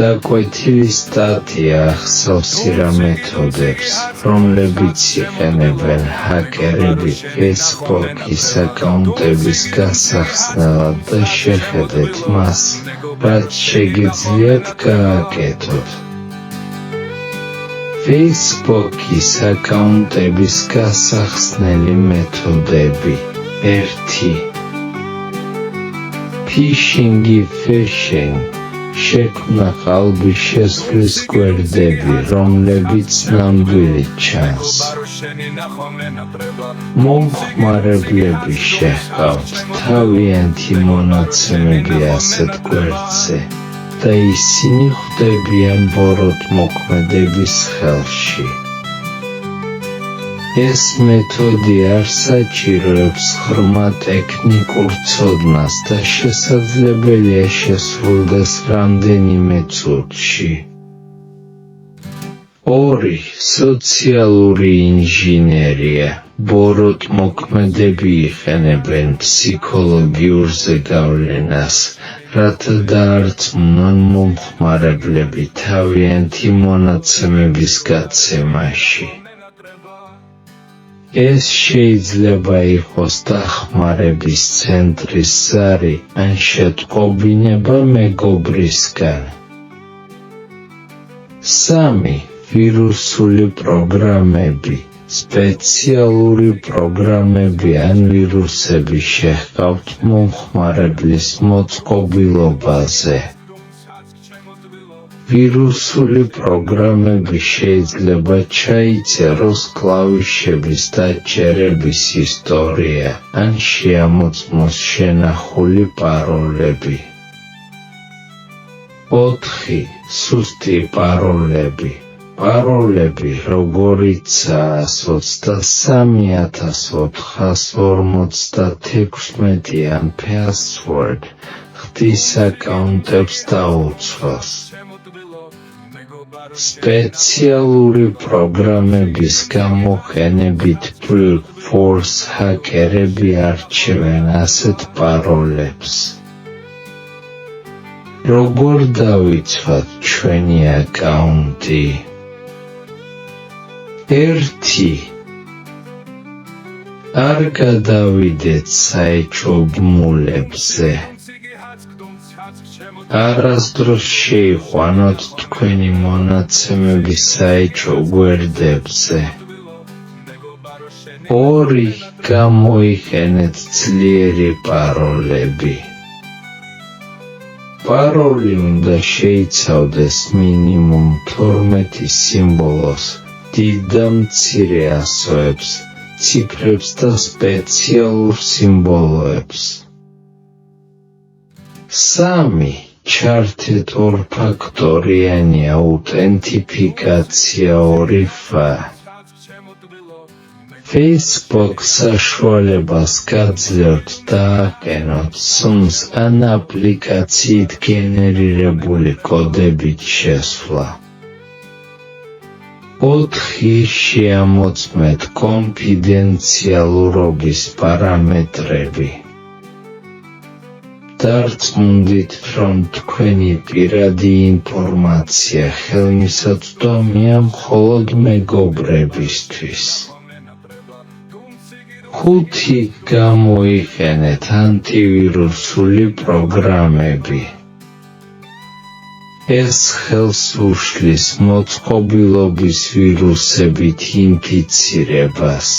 დაკვეთილი სტატია ახსოვს იმ მეთოდებს, რომლებიც იყენებენ ჰაკერები Facebook-ის აკაუნტების გასახსნელად და შეხედეთ მას, რაც შეგიძლიათ გააკეთოთ. Facebook-ის აკაუნტების გასახსნელი მეთოდები 1. ფიშინგი შექმნა ყალბის შესვლის გვერდები, რომლებიც ნამდვილი ჩანს. მომხმარებლები შეჰყავთ თავიანთი მონაცემები ასეთ გვერდზე და ისინი ხვდებიან ბოროტმოქმედების ხელში. ეს მეთოდი არ საჭიროებს ღრმა ტექნიკურ ცოდნას და შესაძლებელია შესრულდეს რამდენიმე წუთში. 2. სოციალური ინჟინერია. ბოროტმოქმედები იყენებენ ფსიქოლოგიურ ზეგავლენას, რათა დაარწმუნონ მომხმარებლები თავიანთი მონაცემების გაცემაში. ეს შეიძლება იყოს დახმარების ცენტრის ზარი ან შეტყობინება მეგობრისგან. 3. ვირუსული პროგრამები. სპეციალური პროგრამები ან ვირუსები შეჰყავთ მომხმარებლის მოწყობილობაზე. ვირუსული პროგრამები შეიძლება ჩაიწეროს კლავიშების დაჯერების ისტორია ან შეამოწმოს შენახული პაროლები. 4. სუსტი პაროლები. პაროლები, როგორიცაა 23456 ან password, ხდის აკაუნტებს დაუცვას. სპეციალური პროგრამების გამოყენებით brute force ჰაკერები არჩევენ ასეთ პაროლებს. როგორ დავიცვათ ჩვენი აკაუნტი? 1. არ გადავიდეთ საეჭვო ბმულებზე. არასდროს შეიყვანოთ თქვენი მონაცემები საეჭვო გვერდებზე. 2. გამოიყენეთ ძლიერი პაროლები. პაროლი უნდა შეიცავდეს მინიმუმ 12 სიმბოლოს, დიდ და მცირე ასოებს, ციფრებს და სპეციალურ სიმბოლოებს. 3. ჩართეთ ორფაქტორიანი აუთენტიფიკაცია 2FA. Facebook საშუალებას გაძლევთ დააყენოთ SUMS ან აპლიკაციით გენერირებული კოდებით შესვლა. 4. შეამოწმეთ კონფიდენციალურობის პარამეტრები. დარწმუნდით, რომ თქვენი პირადი ინფორმაცია ხელმისაწვდომია მხოლოდ მეგობრებისთვის. 5. გამოიყენეთ ანტივირუსული პროგრამები. ეს ხელს უშლის მოწყობილობის ვირუსებით ინფიცირებას.